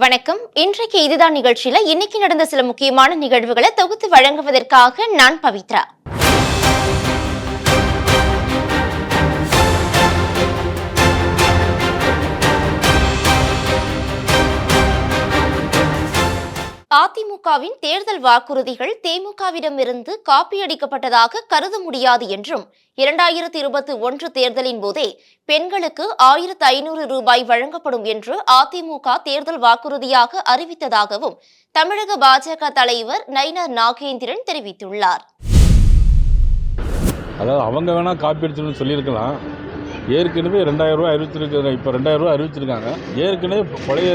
வணக்கம். இன்றைக்கு இதுதான் நிகழ்ச்சியில இன்னைக்கு நடந்த சில முக்கியமான நிகழ்வுகளை தொகுத்து வழங்குவதற்காக நான் பவித்ரா. அதிமுகவின் தேர்தல் வாக்குறுதிகள் திமுகவிடமிருந்து காப்பியடிக்கப்பட்டதாக கருத முடியாது என்றும் 2021 தேர்தலின் போதே பெண்களுக்கு 1500 ரூபாய் வழங்கப்படும் என்று அதிமுக தேர்தல் வாக்குறுதியாக அறிவித்ததாகவும் தமிழக பாஜக தலைவர் நயினார் நாகேந்திரன் தெரிவித்துள்ளார். அதாவது அவங்க வேணால் காப்பி அடிச்சுன்னு சொல்லியிருக்கலாம். ஏற்கனவே 2000 ரூபா அறிவிச்சிருக்காங்க. இப்போ 2000 ரூபா அறிவிச்சிருக்காங்க. ஏற்கனவே பழைய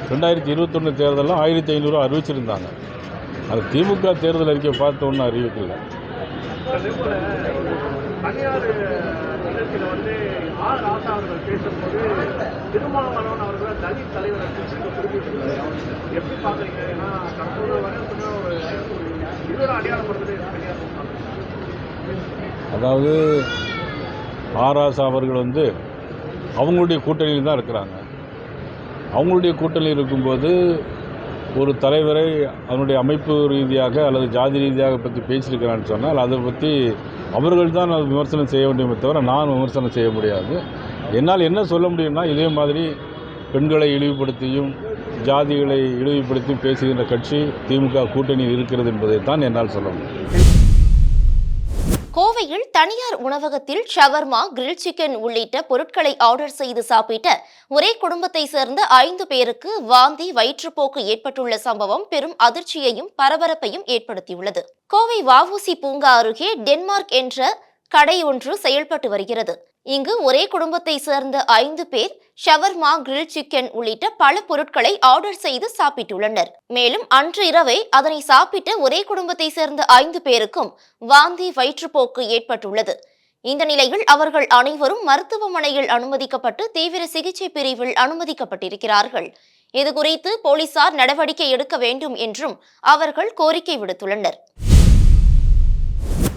2021 தேர்தலில் 1500 ரூபா அறிவிச்சிருந்தாங்க. அது திமுக தேர்தல் அறிக்கை பார்த்து ஒன்றும் அறிவிக்கல. அதாவது ஆராசா அவர்கள் அவங்களுடைய கூட்டணியில் தான் இருக்கிறாங்க. அவங்களுடைய கூட்டணியில் இருக்கும்போது ஒரு தலைவரை அதனுடைய அமைப்பு ரீதியாக அல்லது ஜாதி ரீதியாக பற்றி பேசியிருக்கிறான்னு சொன்னால் அதை பற்றி அவர்கள் தான் அது விமர்சனம் செய்ய வேண்டுமே தவிர நான் விமர்சனம் செய்ய முடியாது. என்னால் என்ன சொல்ல முடியும்னா, இதே மாதிரி பெண்களை இழிவுபடுத்தியும் ஜாதிகளை இழிவுபடுத்தியும் பேசுகின்ற கட்சி திமுக கூட்டணியில் இருக்கிறது என்பதைத்தான் என்னால் சொல்ல முடியும். கோவையில் தனியார் உணவகத்தில் ஷவர்மா, கிரில் சிக்கன் உள்ளிட்ட பொருட்களை ஆர்டர் செய்து சாப்பிட்ட ஒரே குடும்பத்தை சேர்ந்த 5 பேருக்கு வாந்தி, வயிற்றுப்போக்கு ஏற்பட்டுள்ள சம்பவம் பெரும் அதிர்ச்சியையும் பரபரப்பையும் ஏற்படுத்தியுள்ளது. கோவை வஉசி பூங்கா அருகே டென்மார்க் என்ற கடை ஒன்று செயல்பட்டு வருகிறது. இங்கு ஒரே குடும்பத்தை சேர்ந்த 5 பேர் ஷவர்மா, கிரில் சிக்கன் உள்ளிட்ட பல பொருட்களை ஆர்டர் செய்து சாப்பிட்டுள்ளனர். மேலும் அன்று இரவே அதனை சாப்பிட்ட ஒரே குடும்பத்தை சேர்ந்த 5 பேருக்கும் வாந்தி, வயிற்றுப்போக்கு ஏற்பட்டுள்ளது. இந்த நிலையில் அவர்கள் அனைவரும் மருத்துவமனையில் அனுமதிக்கப்பட்டு தீவிர சிகிச்சை பிரிவில் அனுமதிக்கப்பட்டிருக்கிறார்கள். இதுகுறித்து போலீசார் நடவடிக்கை எடுக்க வேண்டும் என்றும் அவர்கள் கோரிக்கை விடுத்துள்ளனர்.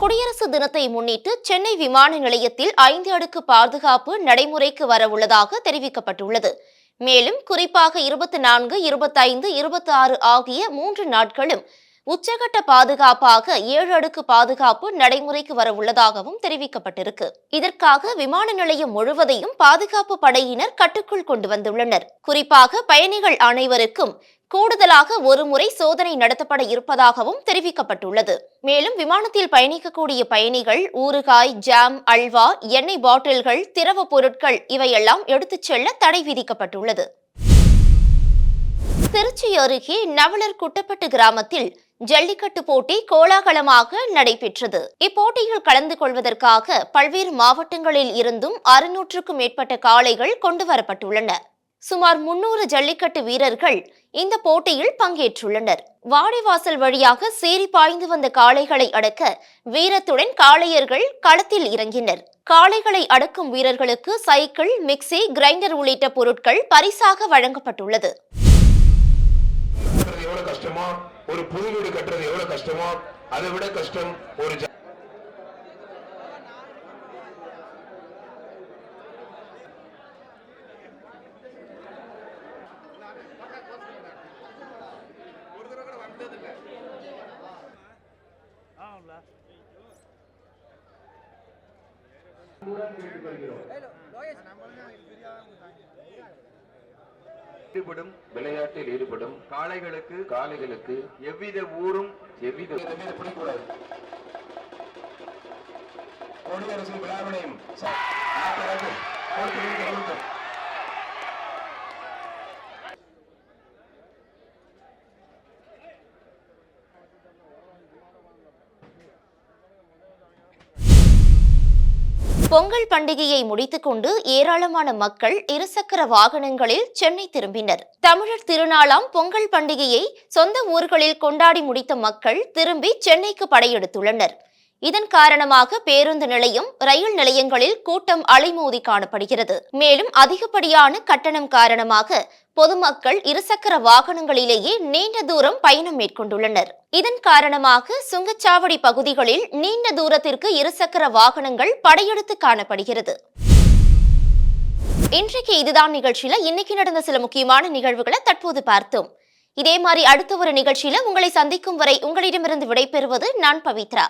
குடியரசு தினத்தை முன்னிட்டு சென்னை விமான நிலையத்தில் 5 அடுக்கு பாதுகாப்பு நடைமுறைக்கு வரவுள்ளதாக தெரிவிக்கப்பட்டுள்ளது. மேலும் குறிப்பாக 24, 25, 26 ஆகிய 3 நாட்களும் உச்சகட்ட பாதுகாப்பாக 7 அடுக்கு பாதுகாப்பு நடைமுறைக்கு வரவுள்ளதாகவும் தெரிவிக்கப்பட்டிருக்கு. இதற்காக விமான நிலையம் முழுவதையும் பாதுகாப்பு படையினர் கட்டுக்குள் கொண்டு வந்துள்ளனர். குறிப்பாக பயணிகள் அனைவருக்கும் கூடுதலாக ஒரு முறை சோதனை நடத்தப்பட இருப்பதாகவும் தெரிவிக்கப்பட்டுள்ளது. மேலும் விமானத்தில் பயணிக்கக்கூடிய பயணிகள் ஊறுகாய், ஜாம், அல்வா, எண்ணெய் பாட்டில்கள், திரவ பொருட்கள் இவையெல்லாம் எடுத்துச் செல்ல தடை விதிக்கப்பட்டுள்ளது. திருச்சி அருகே நவலர் குட்டப்பட்டு கிராமத்தில் ஜல்லிக்கட்டு போட்டி கோலாகலமாக நடைபெற்றது. இப்போட்டியில் கலந்து கொள்வதற்காக பல்வேறு மாவட்டங்களில் இருந்தும் 600க்கும் மேற்பட்ட காளைகள் கொண்டு வரப்பட்டுள்ளன. சுமார் 300 ஜல்லிக்கட்டு வீரர்கள் இந்த போட்டியில் பங்கேற்றுள்ளனர். வாடிவாசல் வழியாக சீறி பாய்ந்து வந்த காளைகளை அடக்க வீரத்துடன் காளையர்கள் களத்தில் இறங்கினர். காளைகளை அடக்கும் வீரர்களுக்கு சைக்கிள், மிக்சி, கிரைண்டர் உள்ளிட்ட பொருட்கள் பரிசாக வழங்கப்பட்டுள்ளது. ஒரு புது வீடு கட்டுறது எவ்வளவு கஷ்டமோ அதை விட கஷ்டம் ஒரு விளையாட்டில் ஈடுபடும் காளைகளுக்கு எவ்வித ஊரும் எவ்வித பிடிக்கூடாது. குடியரசு விழாவினையும் பொங்கல் பண்டிகையை முடித்துக்கொண்டு ஏராளமான மக்கள் இருசக்கர வாகனங்களில் சென்னை திரும்பினர். தமிழர் திருநாளாம் பொங்கல் பண்டிகையை சொந்த ஊர்களில் கொண்டாடி முடித்த மக்கள் திரும்பி சென்னைக்கு படையெடுத்துள்ளனர். இதன் காரணமாக பேருந்து நிலையம், ரயில் நிலையங்களில் கூட்டம் அலைமோதி காணப்படுகிறது. மேலும் அதிகப்படியான கட்டணம் காரணமாக பொதுமக்கள் இருசக்கர வாகனங்களிலேயே நீண்ட தூரம் பயணம் மேற்கொண்டுள்ளனர். இதன் காரணமாக சுங்கச்சாவடி பகுதிகளில் நீண்ட தூரத்திற்கு இருசக்கர வாகனங்கள் படையெடுத்து காணப்படுகிறது. இன்றைக்கு இதுதான் நிகழ்ச்சியில இன்னைக்கு நடந்த சில முக்கியமான நிகழ்வுகளை தற்போது பார்த்தோம். இதே மாதிரி அடுத்த ஒரு நிகழ்ச்சியில உங்களை சந்திக்கும் வரை உங்களிடமிருந்து விடைபெறுவது நான் பவித்ரா.